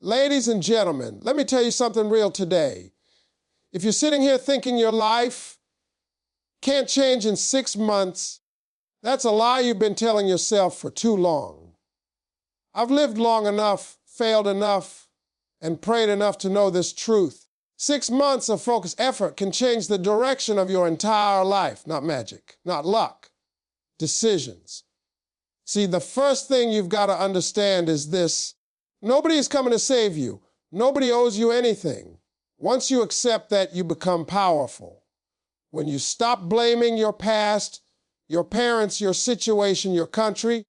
Ladies and gentlemen, let me tell you something real today. If you're sitting here thinking your life can't change in 6 months, that's a lie you've been telling yourself for too long. I've lived long enough, failed enough, and prayed enough to know this truth. 6 months of focused effort can change the direction of your entire life. Not magic, not luck, decisions. See, the first thing you've got to understand is this. Nobody is coming to save you. Nobody owes you anything. Once you accept that, you become powerful. When you stop blaming your past, your parents, your situation, your country,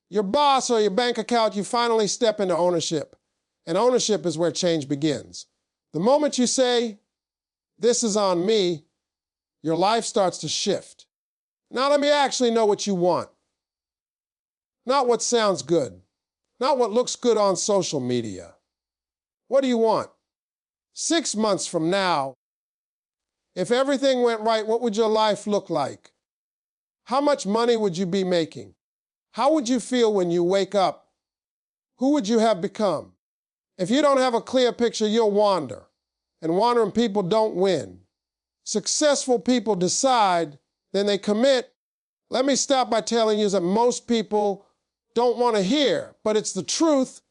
your boss, or your bank account, you finally step into ownership. And ownership is where change begins. The moment you say, "This is on me," your life starts to shift. Now let me actually know what you want. Not what sounds good. Not what looks good on social media. What do you want? 6 months from now, if everything went right, what would your life look like? How much money would you be making? How would you feel when you wake up? Who would you have become? If you don't have a clear picture, you'll wander. And wandering people don't win. Successful people decide, then they commit. Let me start by telling you that most people don't want to hear, but it's the truth,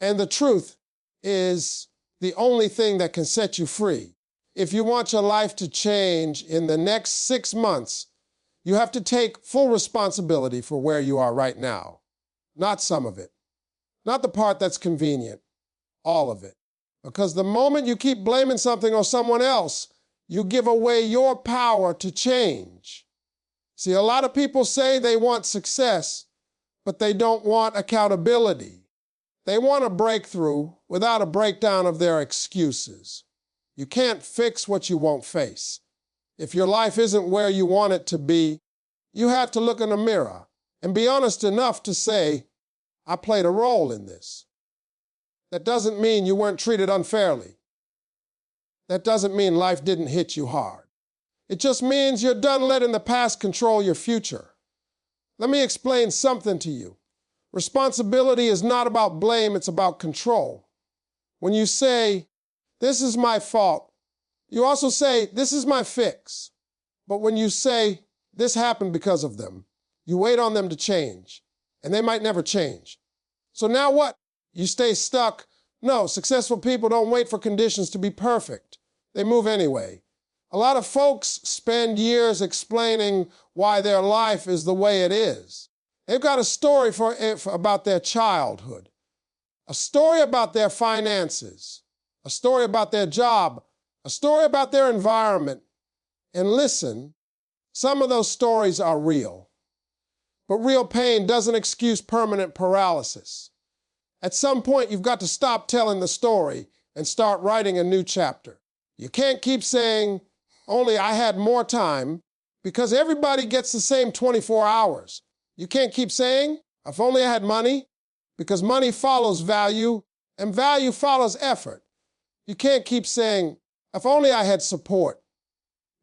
and the truth is the only thing that can set you free. If you want your life to change in the next 6 months, you have to take full responsibility for where you are right now. Not some of it. Not the part that's convenient. All of it. Because the moment you keep blaming something or someone else, you give away your power to change. See, a lot of people say they want success, but they don't want accountability. They want a breakthrough without a breakdown of their excuses. You can't fix what you won't face. If your life isn't where you want it to be, you have to look in the mirror and be honest enough to say, "I played a role in this." That doesn't mean you weren't treated unfairly. That doesn't mean life didn't hit you hard. It just means you're done letting the past control your future. Let me explain something to you. Responsibility is not about blame, it's about control. When you say, "This is my fault," you also say, "This is my fix." But when you say, "This happened because of them," you wait on them to change, and they might never change. So now what? You stay stuck? No, successful people don't wait for conditions to be perfect. They move anyway. A lot of folks spend years explaining why their life is the way it is. They've got a story about their childhood, a story about their finances, a story about their job, a story about their environment. And listen, some of those stories are real. But real pain doesn't excuse permanent paralysis. At some point, you've got to stop telling the story and start writing a new chapter. You can't keep saying, "Only I had more time," because everybody gets the same 24 hours. You can't keep saying, "If only I had money," because money follows value, and value follows effort. You can't keep saying, "If only I had support,"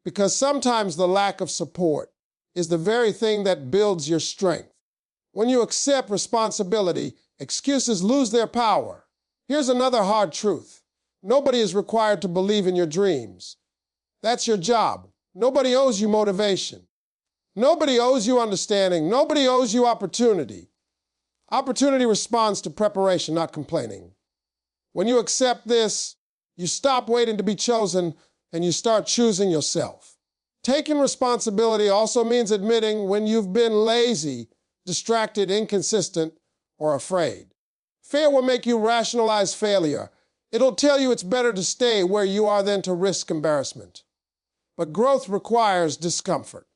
because sometimes the lack of support is the very thing that builds your strength. When you accept responsibility, excuses lose their power. Here's another hard truth. Nobody is required to believe in your dreams. That's your job. Nobody owes you motivation. Nobody owes you understanding. Nobody owes you opportunity. Opportunity responds to preparation, not complaining. When you accept this, you stop waiting to be chosen and you start choosing yourself. Taking responsibility also means admitting when you've been lazy, distracted, inconsistent, or afraid. Fear will make you rationalize failure. It'll tell you it's better to stay where you are than to risk embarrassment. But growth requires discomfort.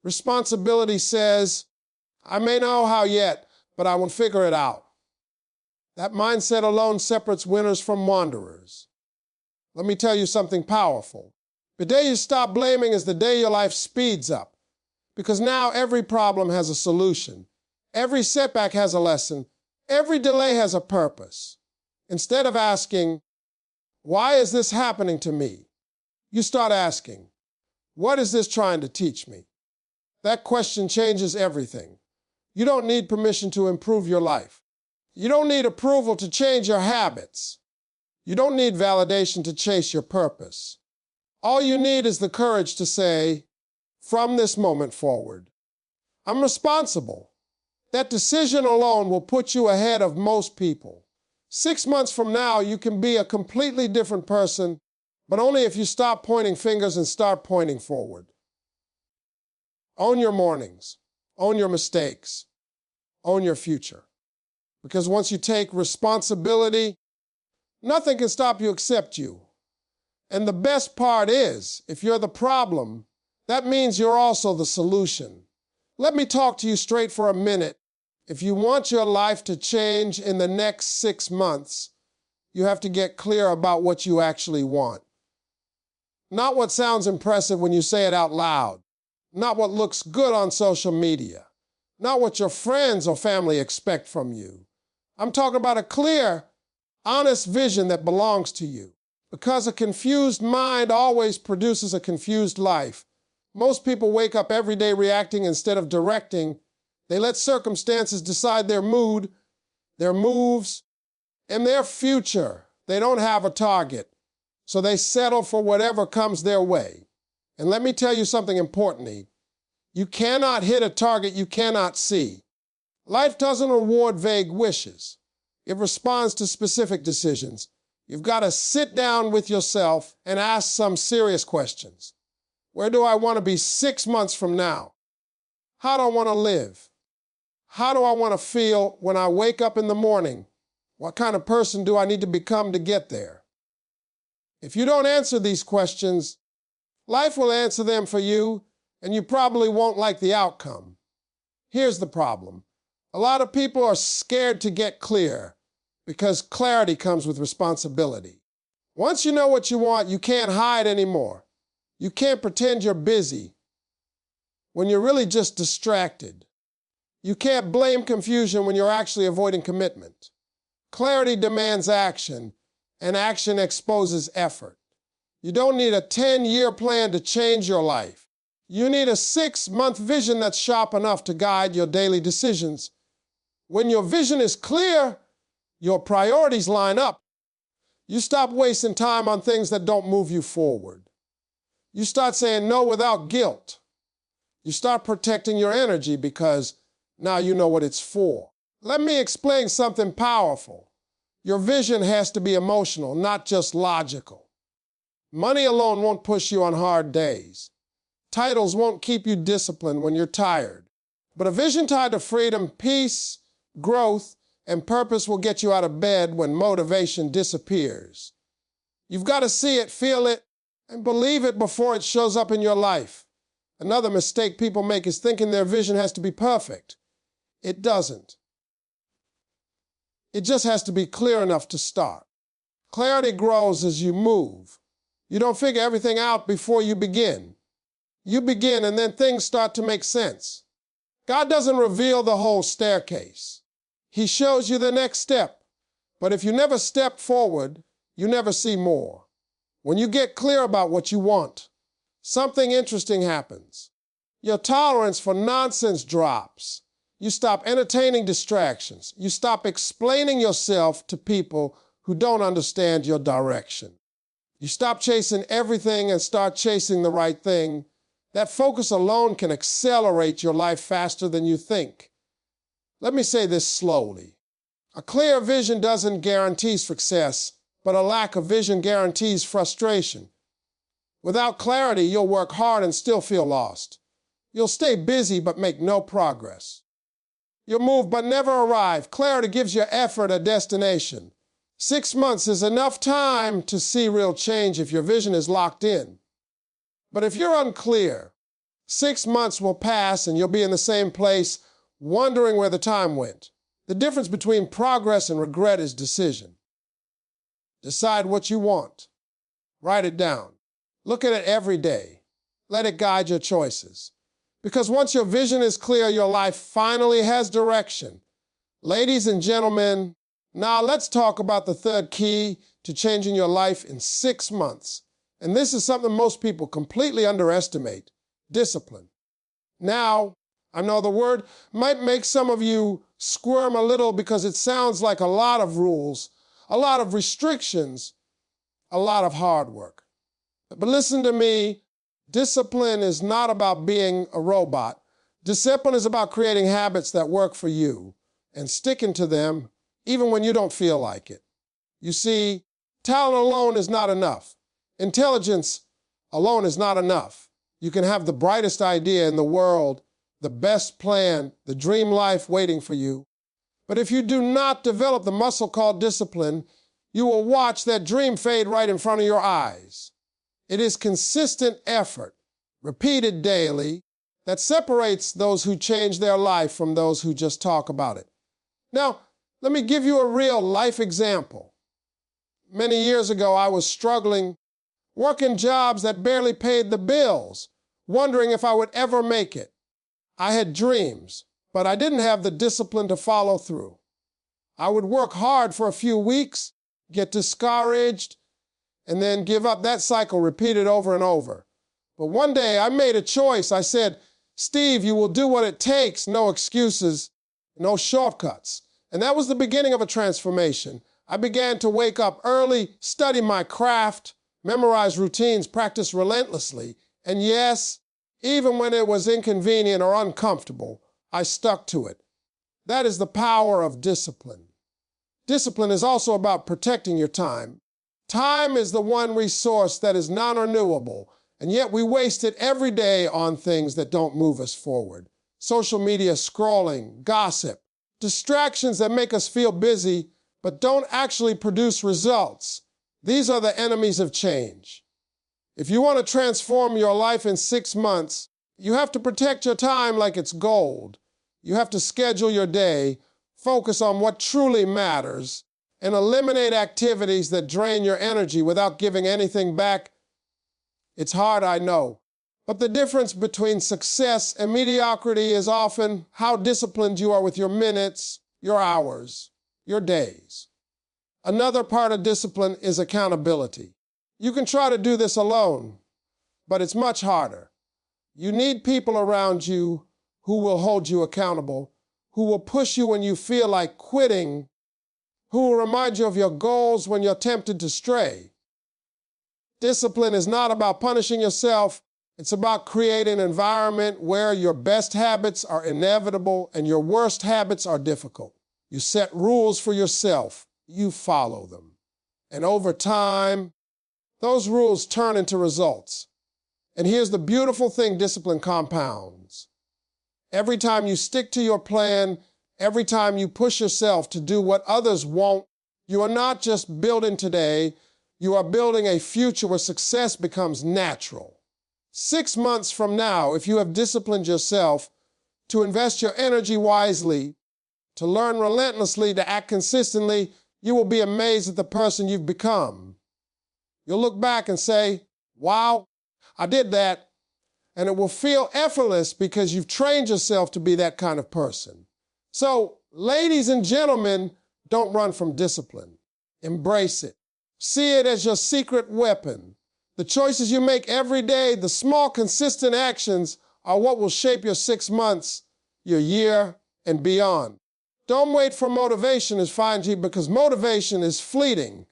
Responsibility says, "I may know how yet, but I will figure it out." That mindset alone separates winners from wanderers. Let me tell you something powerful. The day you stop blaming is the day your life speeds up. Because now every problem has a solution. Every setback has a lesson. Every delay has a purpose. Instead of asking, "Why is this happening to me?" you start asking, "What is this trying to teach me?" That question changes everything. You don't need permission to improve your life. You don't need approval to change your habits. You don't need validation to chase your purpose. All you need is the courage to say, from this moment forward, I'm responsible. That decision alone will put you ahead of most people. 6 months from now, you can be a completely different person, but only if you stop pointing fingers and start pointing forward. Own your mornings. Own your mistakes. Own your future. Because once you take responsibility, nothing can stop you except you. And the best part is, if you're the problem, that means you're also the solution. Let me talk to you straight for a minute. If you want your life to change in the next 6 months, you have to get clear about what you actually want. Not what sounds impressive when you say it out loud. Not what looks good on social media. Not what your friends or family expect from you. I'm talking about a clear, honest vision that belongs to you. Because a confused mind always produces a confused life. Most people wake up every day reacting instead of directing. They let circumstances decide their mood, their moves, and their future. They don't have a target, so they settle for whatever comes their way. And let me tell you something importantly. You cannot hit a target you cannot see. Life doesn't reward vague wishes. It responds to specific decisions. You've got to sit down with yourself and ask some serious questions. Where do I want to be 6 months from now? How do I want to live? How do I want to feel when I wake up in the morning? What kind of person do I need to become to get there? If you don't answer these questions, life will answer them for you, and you probably won't like the outcome. Here's the problem. A lot of people are scared to get clear because clarity comes with responsibility. Once you know what you want, you can't hide anymore. You can't pretend you're busy when you're really just distracted. You can't blame confusion when you're actually avoiding commitment. Clarity demands action, and action exposes effort. You don't need a 10-year plan to change your life. You need a 6-month vision that's sharp enough to guide your daily decisions. When your vision is clear, your priorities line up. You stop wasting time on things that don't move you forward. You start saying no without guilt. You start protecting your energy because now you know what it's for. Let me explain something powerful. Your vision has to be emotional, not just logical. Money alone won't push you on hard days. Titles won't keep you disciplined when you're tired. But a vision tied to freedom, peace, growth, and purpose will get you out of bed when motivation disappears. You've got to see it, feel it, and believe it before it shows up in your life. Another mistake people make is thinking their vision has to be perfect. It doesn't. It just has to be clear enough to start. Clarity grows as you move. You don't figure everything out before you begin. You begin and then things start to make sense. God doesn't reveal the whole staircase. He shows you the next step. But if you never step forward, you never see more. When you get clear about what you want, something interesting happens. Your tolerance for nonsense drops. You stop entertaining distractions. You stop explaining yourself to people who don't understand your direction. You stop chasing everything and start chasing the right thing. That focus alone can accelerate your life faster than you think. Let me say this slowly. A clear vision doesn't guarantee success, but a lack of vision guarantees frustration. Without clarity, you'll work hard and still feel lost. You'll stay busy but make no progress. You'll move but never arrive. Clarity gives your effort a destination. 6 months is enough time to see real change if your vision is locked in. But if you're unclear, 6 months will pass and you'll be in the same place, wondering where the time went. The difference between progress and regret is decision. Decide what you want. Write it down. Look at it every day. Let it guide your choices. Because once your vision is clear, your life finally has direction. Ladies and gentlemen, now let's talk about the third key to changing your life in 6 months. And this is something most people completely underestimate: discipline. Now, I know the word might make some of you squirm a little because it sounds like a lot of rules, a lot of restrictions, a lot of hard work. But listen to me, discipline is not about being a robot. Discipline is about creating habits that work for you and sticking to them even when you don't feel like it. You see, talent alone is not enough. Intelligence alone is not enough. You can have the brightest idea in the world, the best plan, the dream life waiting for you. But if you do not develop the muscle called discipline, you will watch that dream fade right in front of your eyes. It is consistent effort, repeated daily, that separates those who change their life from those who just talk about it. Now, let me give you a real life example. Many years ago, I was struggling, working jobs that barely paid the bills, wondering if I would ever make it. I had dreams, but I didn't have the discipline to follow through. I would work hard for a few weeks, get discouraged, and then give up. That cycle repeated over and over. But one day I made a choice. I said, Steve, you will do what it takes, no excuses, no shortcuts. And that was the beginning of a transformation. I began to wake up early, study my craft, memorize routines, practice relentlessly. And yes, even when it was inconvenient or uncomfortable, I stuck to it. That is the power of discipline. Discipline is also about protecting your time. Time is the one resource that is non-renewable, and yet we waste it every day on things that don't move us forward. Social media scrolling, gossip, distractions that make us feel busy but don't actually produce results. These are the enemies of change. If you want to transform your life in 6 months, you have to protect your time like it's gold. You have to schedule your day, focus on what truly matters, and eliminate activities that drain your energy without giving anything back. It's hard, I know. But the difference between success and mediocrity is often how disciplined you are with your minutes, your hours, your days. Another part of discipline is accountability. You can try to do this alone, but it's much harder. You need people around you who will hold you accountable, who will push you when you feel like quitting, who will remind you of your goals when you're tempted to stray. Discipline is not about punishing yourself. It's about creating an environment where your best habits are inevitable and your worst habits are difficult. You set rules for yourself. You follow them. And over time, those rules turn into results. And here's the beautiful thing discipline compounds. Every time you stick to your plan, every time you push yourself to do what others won't, you are not just building today, you are building a future where success becomes natural. 6 months from now, if you have disciplined yourself to invest your energy wisely, to learn relentlessly, to act consistently, you will be amazed at the person you've become. You'll look back and say, wow, I did that. And it will feel effortless because you've trained yourself to be that kind of person. So, ladies and gentlemen, don't run from discipline. Embrace it. See it as your secret weapon. The choices you make every day, the small, consistent actions are what will shape your 6 months, your year, and beyond. Don't wait for motivation to find you because motivation is fleeting,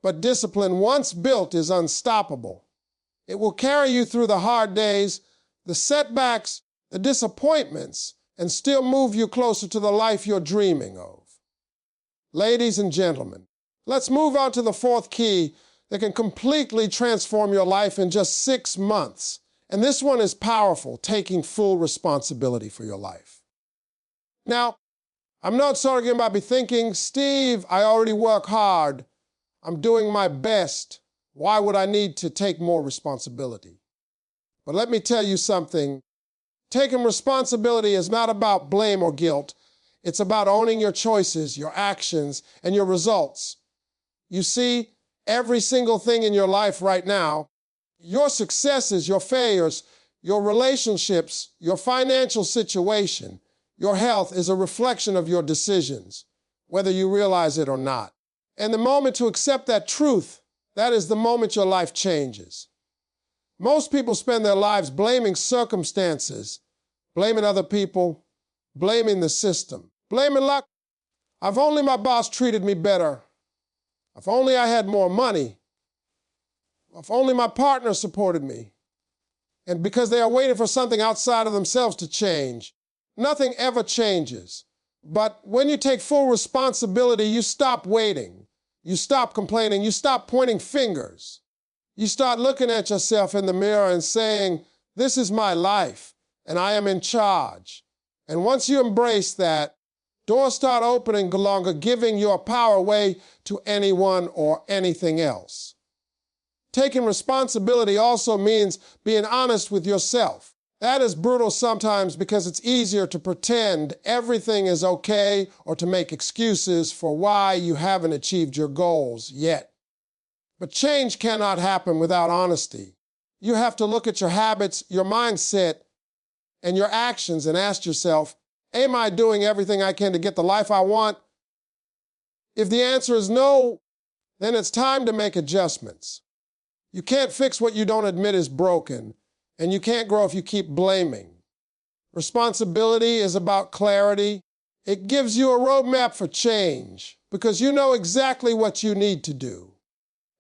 but discipline once built is unstoppable. It will carry you through the hard days, the setbacks, the disappointments, and still move you closer to the life you're dreaming of. Ladies and gentlemen, let's move on to the 4th key that can completely transform your life in just 6 months. And this one is powerful, taking full responsibility for your life. Now, I'm not sorry you might be thinking, Steve, I already work hard. I'm doing my best. Why would I need to take more responsibility? But let me tell you something. Taking responsibility is not about blame or guilt. It's about owning your choices, your actions, and your results. You see, every single thing in your life right now, your successes, your failures, your relationships, your financial situation, your health is a reflection of your decisions, whether you realize it or not. And the moment to accept that truth, that is the moment your life changes. Most people spend their lives blaming circumstances, blaming other people, blaming the system, blaming luck. If only my boss treated me better. If only I had more money. If only my partner supported me. And because they are waiting for something outside of themselves to change. Nothing ever changes. But when you take full responsibility, you stop waiting. You stop complaining. You stop pointing fingers. You start looking at yourself in the mirror and saying, this is my life, and I am in charge. And once you embrace that, doors start opening, no longer giving your power away to anyone or anything else. Taking responsibility also means being honest with yourself. That is brutal sometimes because it's easier to pretend everything is okay or to make excuses for why you haven't achieved your goals yet. But change cannot happen without honesty. You have to look at your habits, your mindset, and your actions and ask yourself, am I doing everything I can to get the life I want? If the answer is no, then it's time to make adjustments. You can't fix what you don't admit is broken, and you can't grow if you keep blaming. Responsibility is about clarity. It gives you a roadmap for change because you know exactly what you need to do.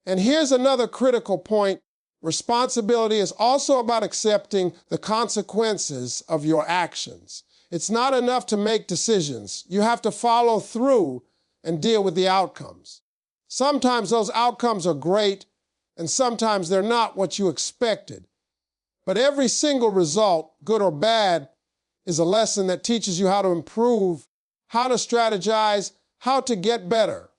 And here's another critical point. Responsibility is also about accepting the consequences of your actions. It's not enough to make decisions. You have to follow through and deal with the outcomes. Sometimes those outcomes are great, and sometimes they're not what you expected. But every single result, good or bad, is a lesson that teaches you how to improve, how to strategize, how to get better.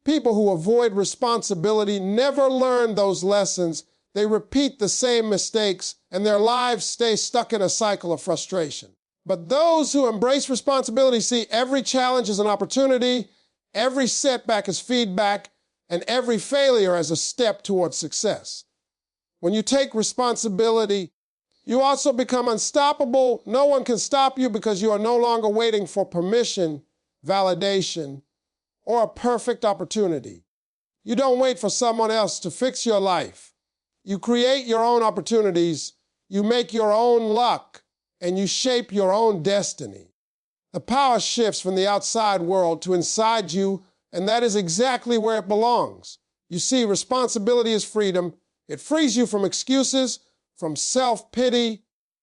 People who avoid responsibility never learn those lessons. They repeat the same mistakes, and their lives stay stuck in a cycle of frustration. But those who embrace responsibility see every challenge as an opportunity, every setback as feedback, and every failure as a step towards success. When you take responsibility, you also become unstoppable. No one can stop you because you are no longer waiting for permission, validation, or a perfect opportunity. You don't wait for someone else to fix your life. You create your own opportunities, you make your own luck, and you shape your own destiny. The power shifts from the outside world to inside you, and that is exactly where it belongs. You see, responsibility is freedom. It frees you from excuses, from self-pity,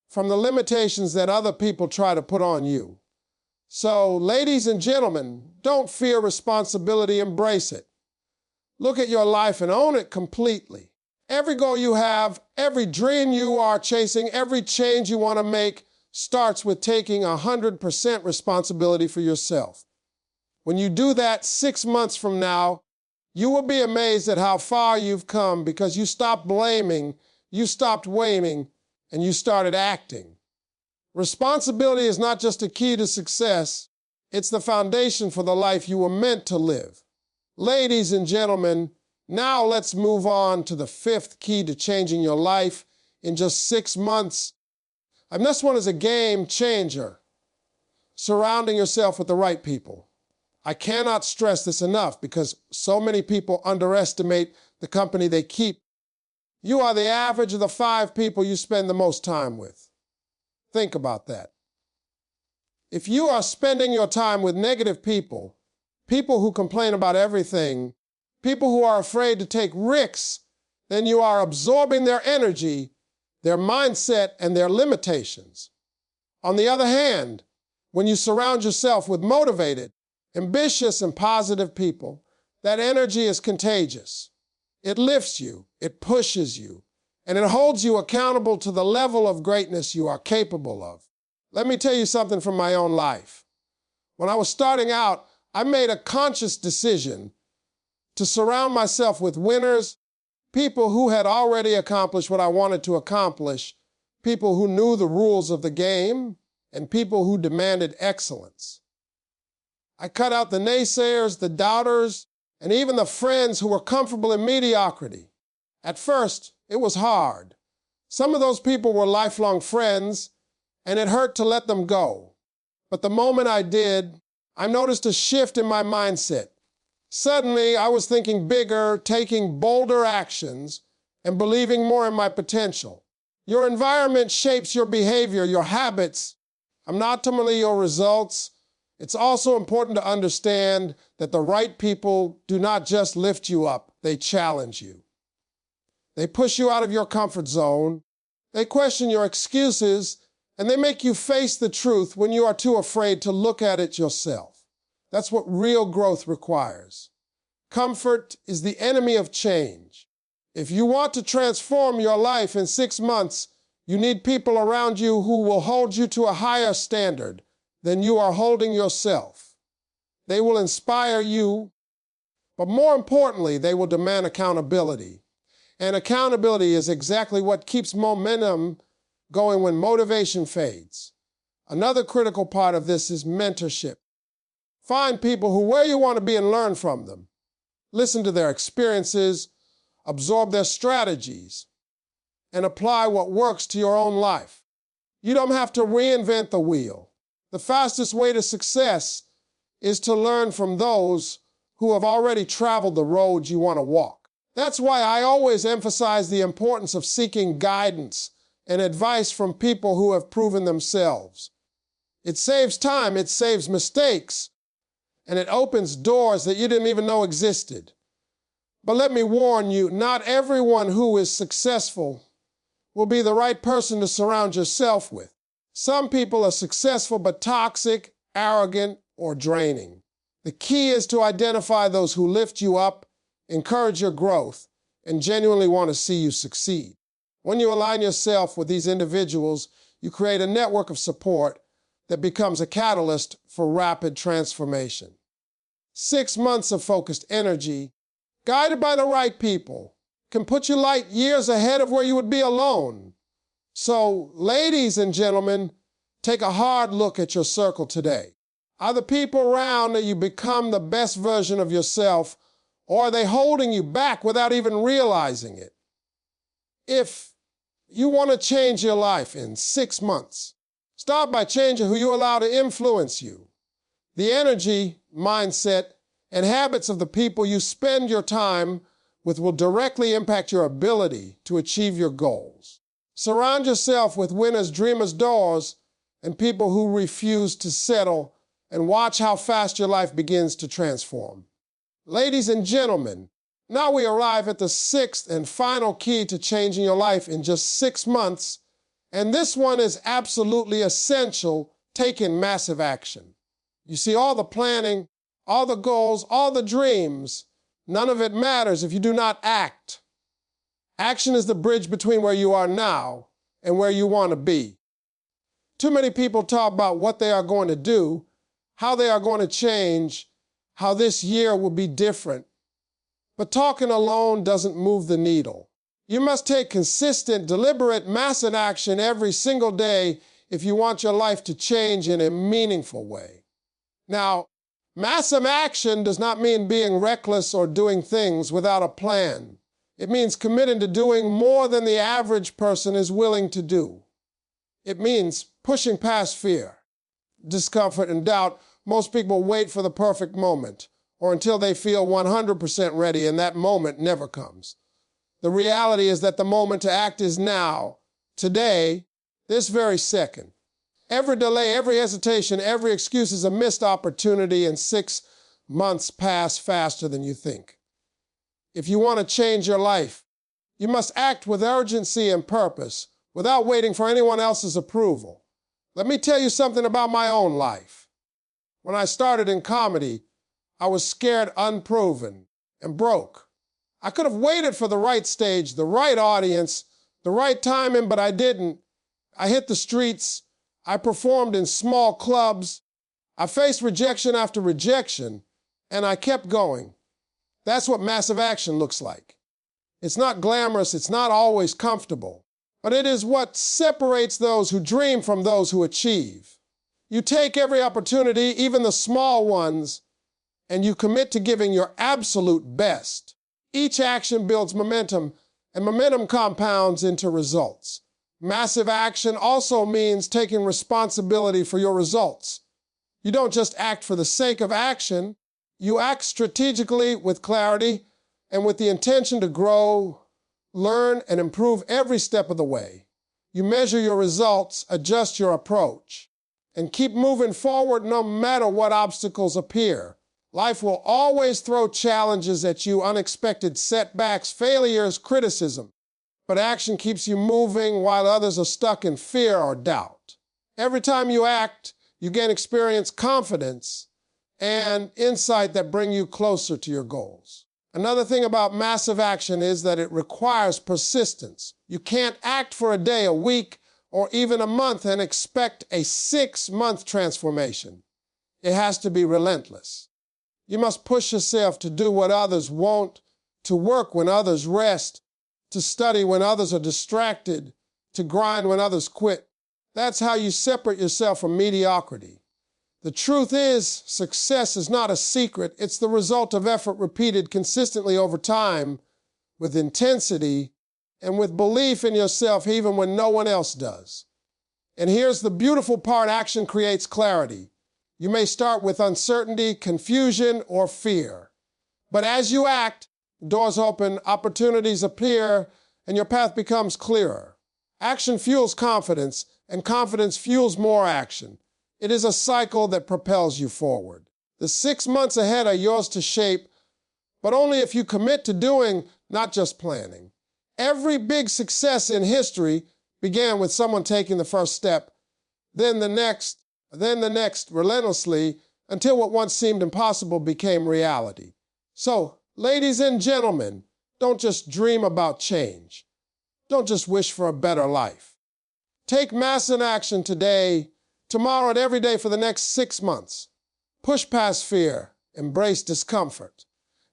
from the limitations that other people try to put on you. So, ladies and gentlemen, don't fear responsibility, embrace it. Look at your life and own it completely. Every goal you have, every dream you are chasing, every change you want to make starts with taking 100% responsibility for yourself. When you do that 6 months from now, you will be amazed at how far you've come because you stopped blaming, you stopped waiting, and you started acting. Responsibility is not just a key to success, it's the foundation for the life you were meant to live. Ladies and gentlemen, now let's move on to the 5th key to changing your life in just 6 months. And this one is a game changer. Surrounding yourself with the right people. I cannot stress this enough because so many people underestimate the company they keep. You are the average of the 5 people you spend the most time with. Think about that. If you are spending your time with negative people, people who complain about everything, people who are afraid to take risks, then you are absorbing their energy, their mindset, and their limitations. On the other hand, when you surround yourself with motivated, ambitious, and positive people, that energy is contagious. It lifts you, it pushes you, and it holds you accountable to the level of greatness you are capable of. Let me tell you something from my own life. When I was starting out, I made a conscious decision to surround myself with winners, people who had already accomplished what I wanted to accomplish, people who knew the rules of the game, and people who demanded excellence. I cut out the naysayers, the doubters, and even the friends who were comfortable in mediocrity. At first, it was hard. Some of those people were lifelong friends, and it hurt to let them go. But the moment I did, I noticed a shift in my mindset. Suddenly, I was thinking bigger, taking bolder actions, and believing more in my potential. Your environment shapes your behavior, your habits, ultimately your results, it's also important to understand that the right people do not just lift you up, they challenge you. They push you out of your comfort zone, they question your excuses, and they make you face the truth when you are too afraid to look at it yourself. That's what real growth requires. Comfort is the enemy of change. If you want to transform your life in 6 months, you need people around you who will hold you to a higher standard than you are holding yourself. They will inspire you, but more importantly, they will demand accountability. And accountability is exactly what keeps momentum going when motivation fades. Another critical part of this is mentorship. Find people who where you want to be and learn from them. Listen to their experiences, absorb their strategies, and apply what works to your own life. You don't have to reinvent the wheel. The fastest way to success is to learn from those who have already traveled the road you want to walk. That's why I always emphasize the importance of seeking guidance and advice from people who have proven themselves. It saves time, it saves mistakes, and it opens doors that you didn't even know existed. But let me warn you, not everyone who is successful will be the right person to surround yourself with. Some people are successful but toxic, arrogant, or draining. The key is to identify those who lift you up, encourage your growth, and genuinely want to see you succeed. When you align yourself with these individuals, you create a network of support that becomes a catalyst for rapid transformation. 6 months of focused energy, guided by the right people, can put you light years ahead of where you would be alone. So, ladies and gentlemen, take a hard look at your circle today. Are the people around that you become the best version of yourself, or are they holding you back without even realizing it? If you want to change your life in 6 months, start by changing who you allow to influence you. The energy, mindset, and habits of the people you spend your time with will directly impact your ability to achieve your goals. Surround yourself with winners, dreamers, doers, and people who refuse to settle, and watch how fast your life begins to transform. Ladies and gentlemen, now we arrive at the 6th and final key to changing your life in just 6 months, and this one is absolutely essential: taking massive action. You see, all the planning, all the goals, all the dreams, none of it matters if you do not act. Action is the bridge between where you are now and where you want to be. Too many people talk about what they are going to do, how they are going to change, how this year will be different. But talking alone doesn't move the needle. You must take consistent, deliberate, massive action every single day if you want your life to change in a meaningful way. Now, massive action does not mean being reckless or doing things without a plan. It means committing to doing more than the average person is willing to do. It means pushing past fear, discomfort, and doubt. Most people wait for the perfect moment or until they feel 100% ready, and that moment never comes. The reality is that the moment to act is now, today, this very second. Every delay, every hesitation, every excuse is a missed opportunity, and 6 months pass faster than you think. If you want to change your life, you must act with urgency and purpose without waiting for anyone else's approval. Let me tell you something about my own life. When I started in comedy, I was scared, unproven, and broke. I could have waited for the right stage, the right audience, the right timing, but I didn't. I hit the streets. I performed in small clubs. I faced rejection after rejection, and I kept going. That's what massive action looks like. It's not glamorous, it's not always comfortable, but it is what separates those who dream from those who achieve. You take every opportunity, even the small ones, and you commit to giving your absolute best. Each action builds momentum, and momentum compounds into results. Massive action also means taking responsibility for your results. You don't just act for the sake of action. You act strategically with clarity and with the intention to grow, learn, and improve every step of the way. You measure your results, adjust your approach, and keep moving forward no matter what obstacles appear. Life will always throw challenges at you, unexpected setbacks, failures, criticism. But action keeps you moving while others are stuck in fear or doubt. Every time you act, you gain experience, confidence, and insight that bring you closer to your goals. Another thing about massive action is that it requires persistence. You can't act for a day, a week, or even a month and expect a 6-month transformation. It has to be relentless. You must push yourself to do what others won't, to work when others rest, to study when others are distracted, to grind when others quit. That's how you separate yourself from mediocrity. The truth is, success is not a secret. It's the result of effort repeated consistently over time, with intensity and with belief in yourself even when no one else does. And here's the beautiful part: action creates clarity. You may start with uncertainty, confusion, or fear. But as you act, doors open, opportunities appear, and your path becomes clearer. Action fuels confidence, and confidence fuels more action. It is a cycle that propels you forward. The 6 months ahead are yours to shape, but only if you commit to doing, not just planning. Every big success in history began with someone taking the first step, then the next, relentlessly, until what once seemed impossible became reality. So, ladies and gentlemen, don't just dream about change. Don't just wish for a better life. Take massive action today, tomorrow, and every day for the next 6 months. Push past fear, embrace discomfort,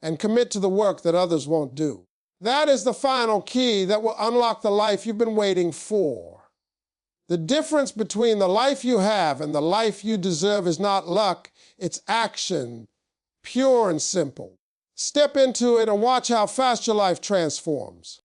and commit to the work that others won't do. That is the final key that will unlock the life you've been waiting for. The difference between the life you have and the life you deserve is not luck, it's action, pure and simple. Step into it and watch how fast your life transforms.